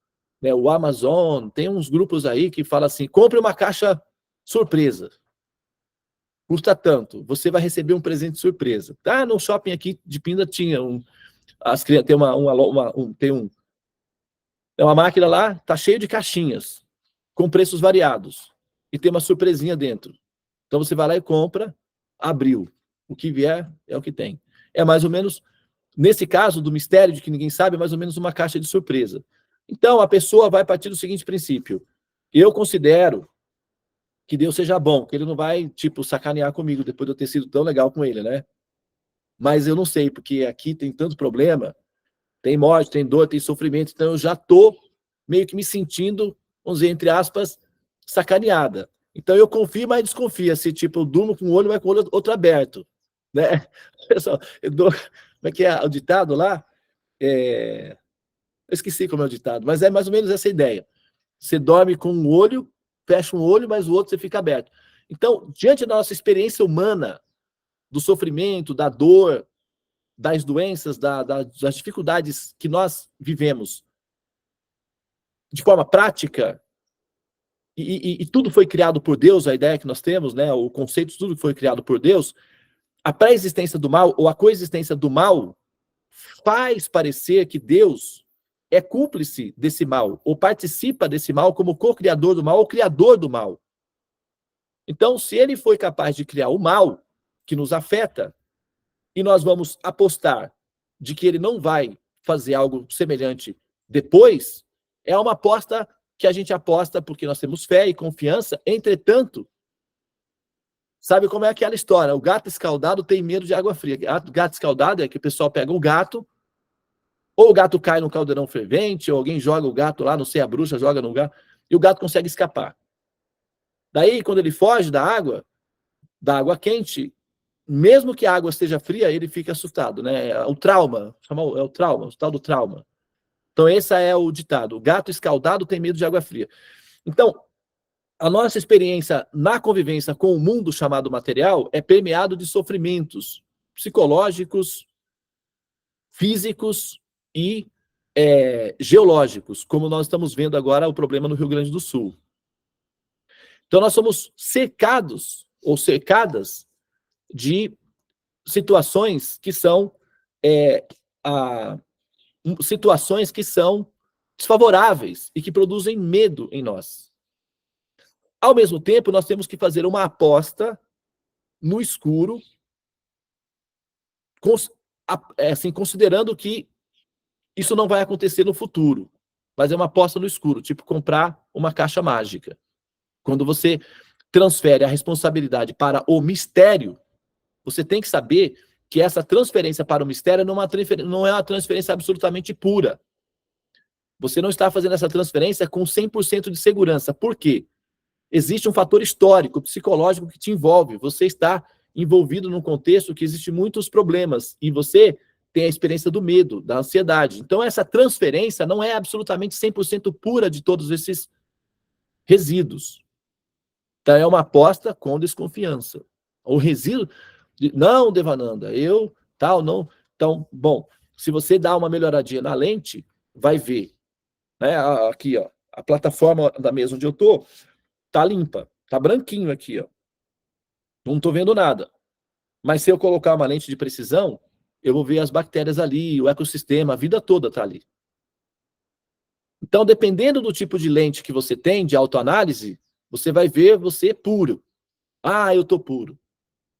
Amazon, tem uns grupos aí que falam assim, compre uma caixa surpresa. Custa tanto, você vai receber um presente surpresa. No shopping aqui de Pinda tinha tem uma máquina lá, tá cheio de caixinhas, com preços variados, e tem uma surpresinha dentro. Então você vai lá e compra, abriu. O que vier é o que tem. É mais ou menos, nesse caso do mistério de que ninguém sabe, é mais ou menos uma caixa de surpresa. Então a pessoa vai partir do seguinte princípio: eu considero que Deus seja bom, que ele não vai, tipo, sacanear comigo depois de eu ter sido tão legal com ele, né? Mas eu não sei, porque aqui tem tanto problema, tem morte, tem dor, tem sofrimento, então eu já tô meio que me sentindo, vamos dizer, entre aspas, sacaneada. Então eu confio, mas desconfio, se tipo, eu durmo com um olho, mas com o outro aberto, né? Pessoal, como é que é o ditado lá? Eu esqueci como é o ditado, mas é mais ou menos essa ideia. Você dorme com um olho, fecha um olho, mas o outro você fica aberto. Então, diante da nossa experiência humana, do sofrimento, da dor, das doenças, das dificuldades que nós vivemos de forma prática, e tudo foi criado por Deus, a ideia que nós temos, né, o conceito de tudo foi criado por Deus, a pré-existência do mal, ou a coexistência do mal, faz parecer que Deus é cúmplice desse mal, ou participa desse mal como co-criador do mal, ou criador do mal. Então, se ele foi capaz de criar o mal que nos afeta, e nós vamos apostar de que ele não vai fazer algo semelhante depois, é uma aposta que a gente aposta porque nós temos fé e confiança. Entretanto, sabe como é aquela história? O gato escaldado tem medo de água fria. Gato escaldado é que o pessoal pega um gato, ou o gato cai no caldeirão fervente, ou alguém joga o gato lá, não sei, a bruxa joga no gato, e o gato consegue escapar. Daí, quando ele foge da água quente, mesmo que a água esteja fria, ele fica assustado, né? O trauma, é o trauma, o tal do trauma. Então, esse é o ditado: o gato escaldado tem medo de água fria. Então, A nossa experiência na convivência com o mundo chamado material é permeado de sofrimentos psicológicos, físicos e geológicos, como nós estamos vendo agora o problema no Rio Grande do Sul. Então, nós somos cercados ou cercadas de situações que são situações que são desfavoráveis e que produzem medo em nós. Ao mesmo tempo, nós temos que fazer uma aposta no escuro, assim, considerando que isso não vai acontecer no futuro, mas é uma aposta no escuro, tipo comprar uma caixa mágica. Quando você transfere a responsabilidade para o mistério, você tem que saber que essa transferência para o mistério não é uma transferência absolutamente pura. Você não está fazendo essa transferência com 100% de segurança. Por quê? Existe um fator histórico, psicológico que te envolve. Você está envolvido num contexto que existe muitos problemas e você tem a experiência do medo, da ansiedade. Então, essa transferência não é absolutamente 100% pura de todos esses resíduos. Então, é uma aposta com desconfiança. O resíduo... Não, Devananda, não... Então, bom, se você dá uma melhoradinha na lente, vai ver. Né? Aqui, ó, a plataforma da mesa onde eu tô tá limpa, tá branquinho aqui, ó. Não tô vendo nada. Mas se eu colocar uma lente de precisão, eu vou ver as bactérias ali, o ecossistema, a vida toda tá ali. Então, dependendo do tipo de lente que você tem, de autoanálise, você vai ver você puro. Ah, eu tô puro.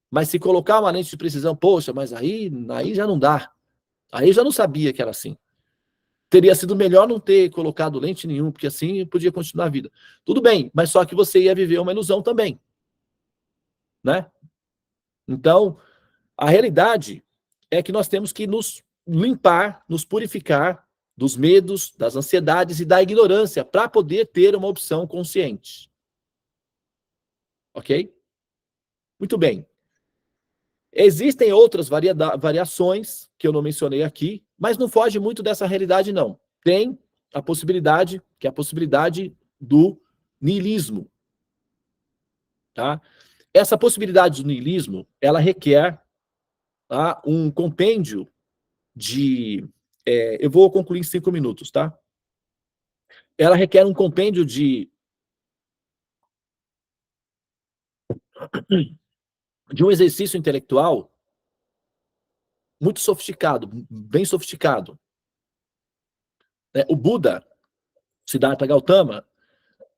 Mas se colocar uma lente de precisão, poxa, mas aí já não dá. Aí eu já não sabia que era assim. Teria sido melhor não ter colocado lente nenhuma, porque assim eu podia continuar a vida. Tudo bem, mas só que você ia viver uma ilusão também. Né? Então, a realidade é que nós temos que nos limpar, nos purificar dos medos, das ansiedades e da ignorância para poder ter uma opção consciente. Ok? Muito bem. Existem outras variações que eu não mencionei aqui, mas não foge muito dessa realidade, não. Tem a possibilidade, que é a possibilidade do niilismo. Tá? Essa possibilidade do niilismo, ela requer um compêndio de... eu vou concluir em 5 minutos, tá? Ela requer um compêndio de um exercício intelectual muito sofisticado, bem sofisticado. O Buda, Siddhartha Gautama,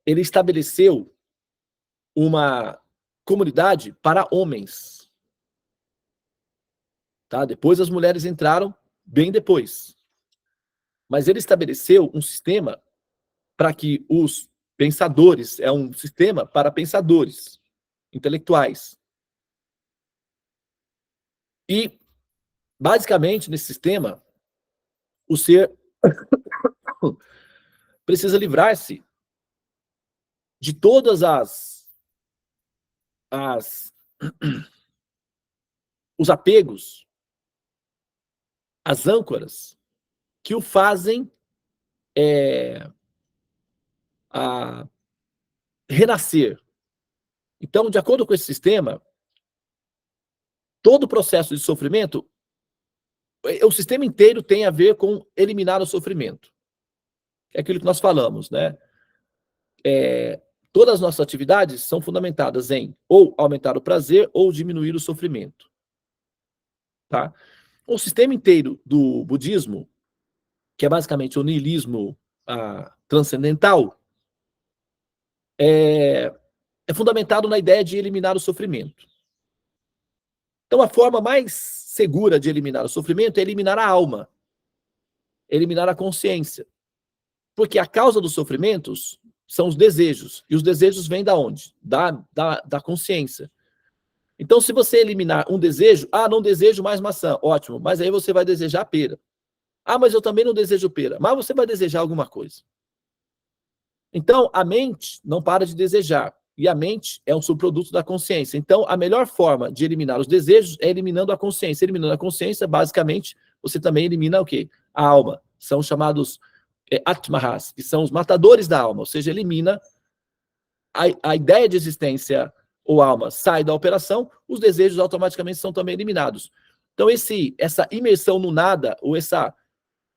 ele estabeleceu uma comunidade para homens. Tá? Depois as mulheres entraram, bem depois. Mas ele estabeleceu um sistema para que os pensadores, é um sistema para pensadores intelectuais. E, basicamente, nesse sistema, o ser precisa livrar-se de todas os apegos, as âncoras que o fazem renascer. Então, de acordo com esse sistema, todo o processo de sofrimento, o sistema inteiro tem a ver com eliminar o sofrimento. É aquilo que nós falamos, né? Todas as nossas atividades são fundamentadas em ou aumentar o prazer ou diminuir o sofrimento. Tá? O sistema inteiro do budismo, que é basicamente o niilismo transcendental, é fundamentado na ideia de eliminar o sofrimento. Então, a forma mais segura de eliminar o sofrimento é eliminar a alma, eliminar a consciência. Porque a causa dos sofrimentos são os desejos. E os desejos vêm da onde? Da consciência. Então, se você eliminar um desejo, não desejo mais maçã, ótimo, mas aí você vai desejar pera. Mas eu também não desejo pera. Mas você vai desejar alguma coisa. Então, a mente não para de desejar. E a mente é um subproduto da consciência. Então, a melhor forma de eliminar os desejos é eliminando a consciência. Eliminando a consciência, basicamente, você também elimina o quê? A alma. São chamados Atmahas, que são os matadores da alma. Ou seja, elimina a ideia de existência ou alma sai da operação, os desejos automaticamente são também eliminados. Então, essa imersão no nada, ou essa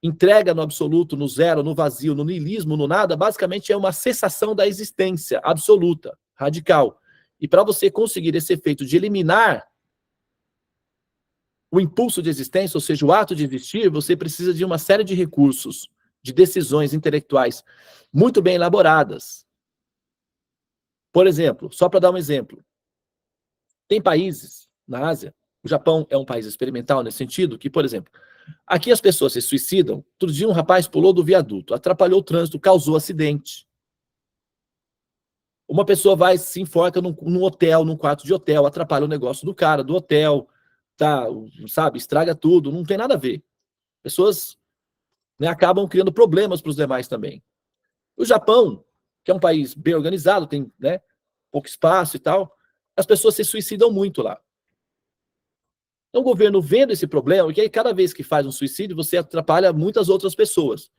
entrega no absoluto, no zero, no vazio, no niilismo, no nada, basicamente é uma cessação da existência absoluta, radical. E para você conseguir esse efeito de eliminar o impulso de existência, ou seja, o ato de existir, você precisa de uma série de recursos, de decisões intelectuais muito bem elaboradas. Por exemplo, só para dar um exemplo, tem países na Ásia, o Japão é um país experimental nesse sentido, que, por exemplo, aqui as pessoas se suicidam. Outro dia um rapaz pulou do viaduto, atrapalhou o trânsito, causou acidente. Uma pessoa vai, se enforca num hotel, num quarto de hotel, atrapalha o negócio do cara, do hotel, tá, sabe, estraga tudo, não tem nada a ver. Pessoas, né, acabam criando problemas para os demais também. O Japão, que é um país bem organizado, tem, né, pouco espaço e tal, as pessoas se suicidam muito lá. Então, o governo vendo esse problema, porque aí cada vez que faz um suicídio, você atrapalha muitas outras pessoas.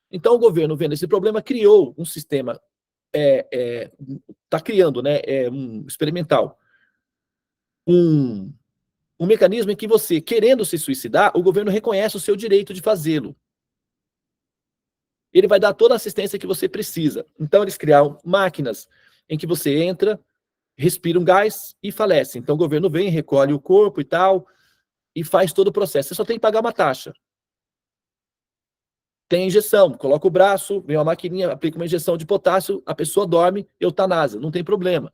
Então, o governo vendo esse problema, criou um sistema, está criando, né, um experimental, um mecanismo em que você, querendo se suicidar, o governo reconhece o seu direito de fazê-lo. Ele vai dar toda a assistência que você precisa. Então, eles criaram máquinas em que você entra, respira um gás e falece. Então, o governo vem, recolhe o corpo e tal, e faz todo o processo. Você só tem que pagar uma taxa. Tem injeção, coloca o braço, vem uma maquininha, aplica uma injeção de potássio, a pessoa dorme, eutanásia, não tem problema.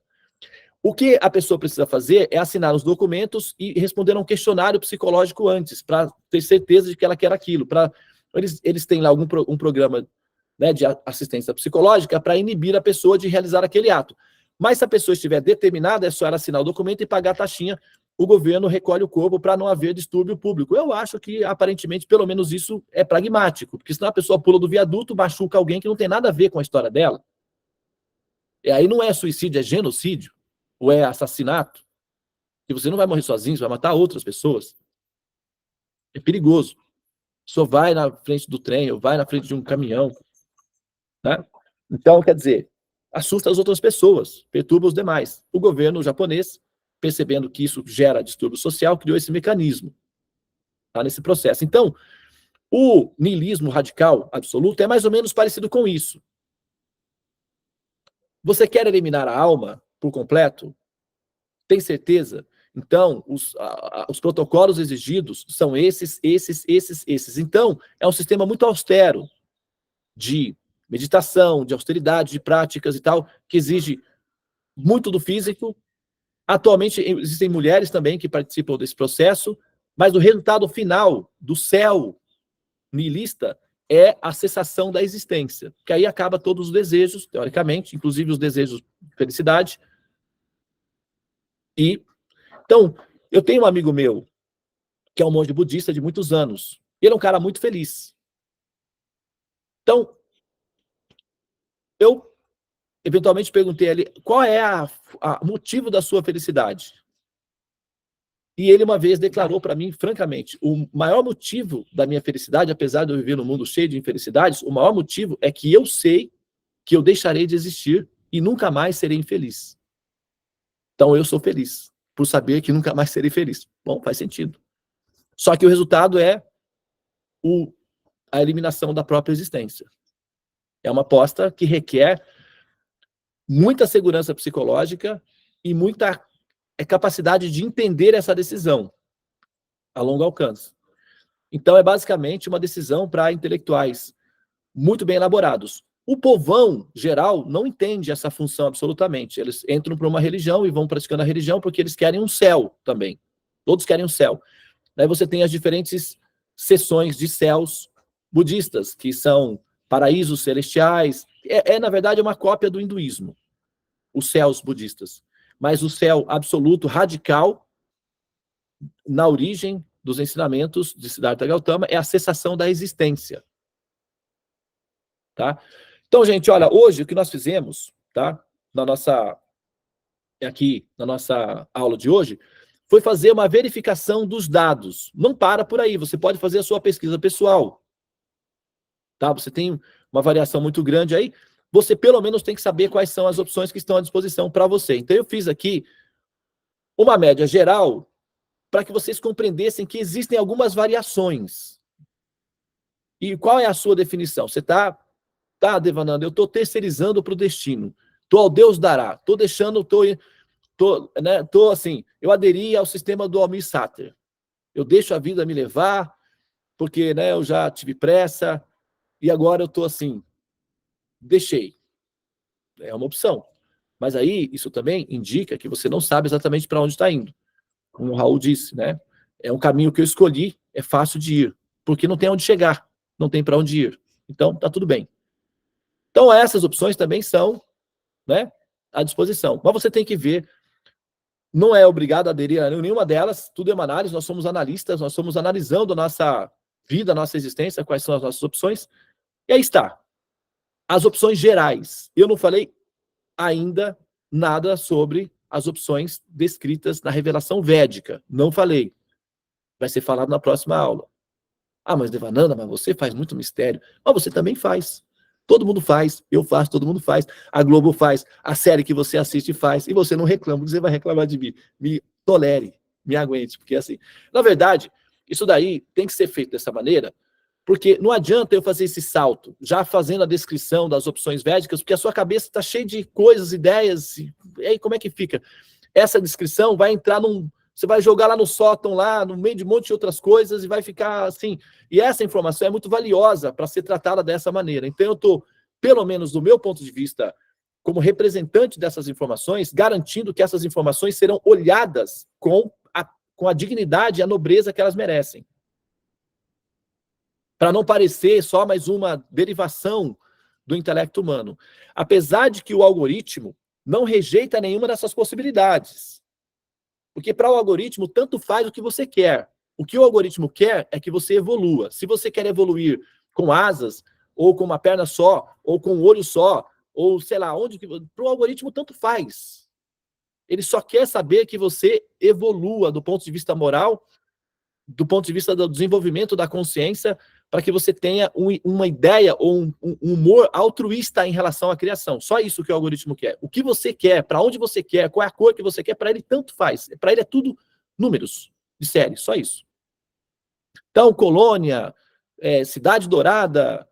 O que a pessoa precisa fazer é assinar os documentos e responder a um questionário psicológico antes, para ter certeza de que ela quer aquilo. Eles têm lá um programa, né, de assistência psicológica para inibir a pessoa de realizar aquele ato. Mas se a pessoa estiver determinada, é só ela assinar o documento e pagar a taxinha. O governo recolhe o corpo para não haver distúrbio público. Eu acho que, aparentemente, pelo menos isso é pragmático, porque senão a pessoa pula do viaduto, machuca alguém que não tem nada a ver com a história dela. E aí não é suicídio, é genocídio, ou é assassinato. E você não vai morrer sozinho, você vai matar outras pessoas. É perigoso. Só vai na frente do trem, ou vai na frente de um caminhão. Né? Então, quer dizer, assusta as outras pessoas, perturba os demais. O governo japonês, percebendo que isso gera distúrbio social, criou esse mecanismo, tá, nesse processo. Então, o niilismo radical absoluto é mais ou menos parecido com isso. Você quer eliminar a alma por completo? Tem certeza? Então, os protocolos exigidos são esses. Então, é um sistema muito austero de meditação, de austeridade, de práticas e tal, que exige muito do físico. Atualmente, existem mulheres também que participam desse processo, mas o resultado final do céu nihilista é a cessação da existência, que aí acaba todos os desejos, teoricamente, inclusive os desejos de felicidade. E então, eu tenho um amigo meu, que é um monge budista de muitos anos. Ele é um cara muito feliz. Então, eu eventualmente perguntei a ele qual é o motivo da sua felicidade. E ele uma vez declarou para mim, francamente, o maior motivo da minha felicidade, apesar de eu viver num mundo cheio de infelicidades, o maior motivo é que eu sei que eu deixarei de existir e nunca mais serei infeliz. Então, eu sou feliz por saber que nunca mais serei feliz. Bom, faz sentido. Só que o resultado é a eliminação da própria existência. É uma aposta que requer muita segurança psicológica e muita capacidade de entender essa decisão a longo alcance. Então, é basicamente uma decisão para intelectuais muito bem elaborados. O povão geral não entende essa função absolutamente. Eles entram para uma religião e vão praticando a religião porque eles querem um céu também. Todos querem um céu. Daí você tem as diferentes seções de céus budistas, que são paraísos celestiais. Na verdade, uma cópia do hinduísmo, os céus budistas. Mas o céu absoluto, radical, na origem dos ensinamentos de Siddhartha Gautama, é a cessação da existência. Tá? Então, gente, olha, hoje o que nós fizemos, tá? Aqui na nossa aula de hoje, foi fazer uma verificação dos dados. Não para por aí, você pode fazer a sua pesquisa pessoal. Tá? Você tem uma variação muito grande aí. você pelo menos tem que saber quais são as opções que estão à disposição para você. Então, eu fiz aqui uma média geral para que vocês compreendessem que existem algumas variações. E qual é a sua definição? Você está, Devananda, eu estou terceirizando para o destino. Estou ao Deus dará. Estou deixando, assim, eu aderi ao sistema do Almir Sater. Eu deixo a vida me levar, porque, né, eu já tive pressa, e agora eu estou assim, deixei. É uma opção. Mas aí, isso também indica que você não sabe exatamente para onde está indo. Como o Raul disse, né? É um caminho que eu escolhi, é fácil de ir, porque não tem onde chegar, não tem para onde ir. Então, tá tudo bem. Então, essas opções também são, né, à disposição. Mas você tem que ver, não é obrigado a aderir a nenhuma delas, tudo é uma análise, nós somos analistas, nós estamos analisando a nossa vida, a nossa existência, quais são as nossas opções. E aí está. As opções gerais. Eu não falei ainda nada sobre as opções descritas na revelação védica. Não falei. Vai ser falado na próxima aula. Ah, mas Devananda, mas você faz muito mistério. Mas você também faz. Todo mundo faz, eu faço, todo mundo faz. A Globo faz, a série que você assiste faz. E você não reclama, você vai reclamar de mim. Me tolere, me aguente. Porque assim, na verdade, isso daí tem que ser feito dessa maneira, porque não adianta eu fazer esse salto, já fazendo a descrição das opções védicas, porque a sua cabeça está cheia de coisas, ideias, e aí como é que fica? Essa descrição vai entrar você vai jogar lá no sótão, lá no meio de um monte de outras coisas, e vai ficar assim. E essa informação é muito valiosa para ser tratada dessa maneira. Então eu estou, pelo menos do meu ponto de vista, como representante dessas informações, garantindo que essas informações serão olhadas com a dignidade e a nobreza que elas merecem. Para não parecer só mais uma derivação do intelecto humano. Apesar de que o algoritmo não rejeita nenhuma dessas possibilidades. Porque para o algoritmo, tanto faz o que você quer. O que o algoritmo quer é que você evolua. Se você quer evoluir com asas, ou com uma perna só, ou com um olho só, ou sei lá, para o algoritmo tanto faz. Ele só quer saber que você evolua do ponto de vista moral, do ponto de vista do desenvolvimento da consciência, para que você tenha uma ideia ou um humor altruísta em relação à criação. Só isso que o algoritmo quer. O que você quer, para onde você quer, qual é a cor que você quer, para ele tanto faz. Para ele é tudo números de série, só isso. Então, colônia, cidade dourada,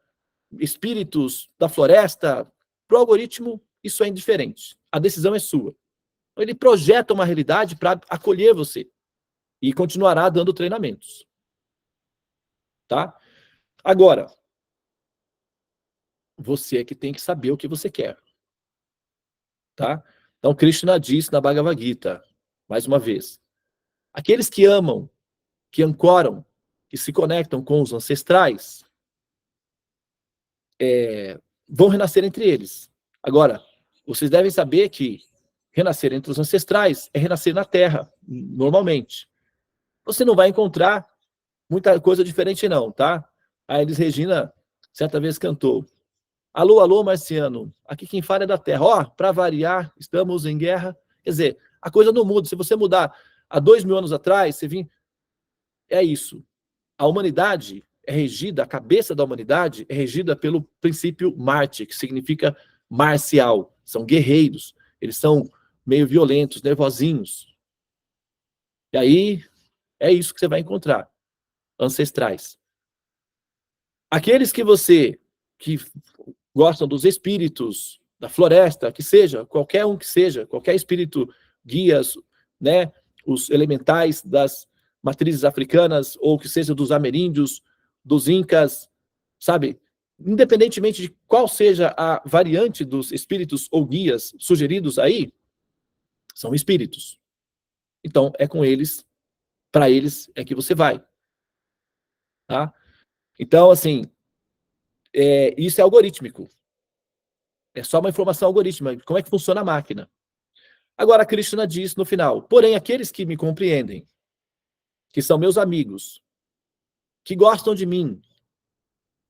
espíritos da floresta, para o algoritmo isso é indiferente. A decisão é sua. Ele projeta uma realidade para acolher você e continuará dando treinamentos. Tá? Agora, você é que tem que saber o que você quer. Tá? Então, Krishna diz na Bhagavad Gita, mais uma vez, aqueles que amam, que ancoram, que se conectam com os ancestrais, vão renascer entre eles. Agora, vocês devem saber que renascer entre os ancestrais é renascer na Terra, normalmente. Você não vai encontrar muita coisa diferente não, tá? A Elis Regina, certa vez cantou, alô, alô, marciano, aqui quem fala é da Terra. Ó, para variar, estamos em guerra. Quer dizer, a coisa não muda. Se você mudar há 2000 anos atrás, você vir... É isso. A humanidade é regida, a cabeça da humanidade é regida pelo princípio Marte, que significa marcial. São guerreiros. Eles são meio violentos, nervosinhos. E aí, é isso que você vai encontrar. Ancestrais. Aqueles que gostam dos espíritos da floresta, que seja, qualquer um que seja, qualquer espírito, guias, né, os elementais das matrizes africanas, ou que seja dos ameríndios, dos incas, sabe? Independentemente de qual seja a variante dos espíritos ou guias sugeridos aí, são espíritos. Então, é com eles, para eles é que você vai. Tá? Então, assim, isso é algorítmico. É só uma informação algorítmica. Como é que funciona a máquina? Agora, Krishna diz no final, porém, aqueles que me compreendem, que são meus amigos, que gostam de mim,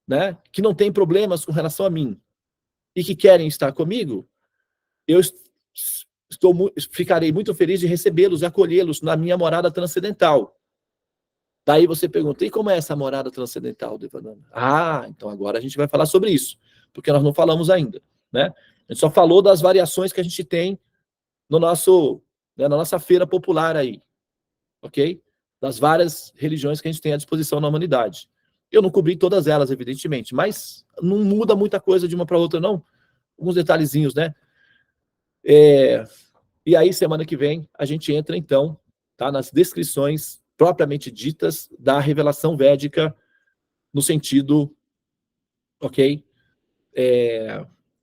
né, que não têm problemas com relação a mim, e que querem estar comigo, eu ficarei muito feliz de recebê-los e acolhê-los na minha morada transcendental. Daí você pergunta, e como é essa morada transcendental, Devananda? Ah, então agora a gente vai falar sobre isso, porque nós não falamos ainda. né? A gente só falou das variações que a gente tem no nosso, né, na nossa feira popular aí, ok? Das várias religiões que a gente tem à disposição na humanidade. Eu não cobri todas elas, evidentemente, mas não muda muita coisa de uma para outra, não. Alguns detalhezinhos, né? E aí, semana que vem, a gente entra, então, tá, nas descrições propriamente ditas da revelação védica, no sentido, ok?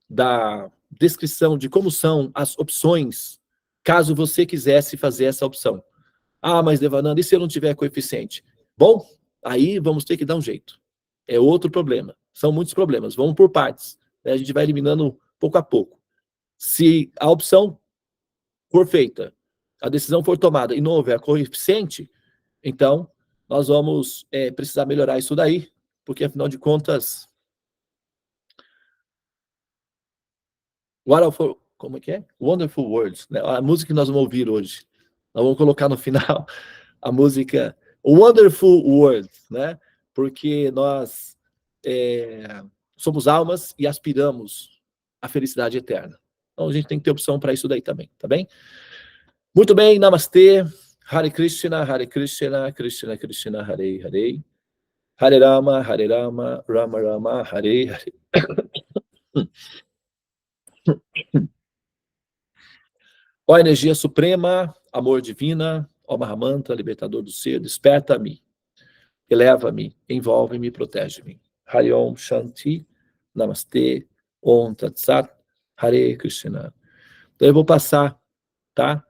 Da descrição de como são as opções, caso você quisesse fazer essa opção. Ah, mas Devananda, e se eu não tiver coeficiente? Bom, aí vamos ter que dar um jeito. É outro problema. São muitos problemas. Vamos por partes, né? A gente vai eliminando pouco a pouco. Se a opção for feita, a decisão for tomada e não houver coeficiente, então nós vamos precisar melhorar isso daí, porque afinal de contas, como é que é? Wonderful Words, né? A música que nós vamos ouvir hoje. Nós vamos colocar no final a música Wonderful Words, né? Porque nós somos almas e aspiramos à felicidade eterna. Então a gente tem que ter opção para isso daí também, tá bem? Muito bem, Namastê, Hare Krishna, Krishna Krishna, Hare Hare, Hare Rama, Rama Rama, Hare Hare. Ó energia suprema, amor divina, ó Mahamantra, libertador do ser, desperta-me, eleva-me, envolve-me, protege-me. Hare Om Shanti, Namastê, Om Tat Sat, Hare Krishna. Então eu vou passar, tá?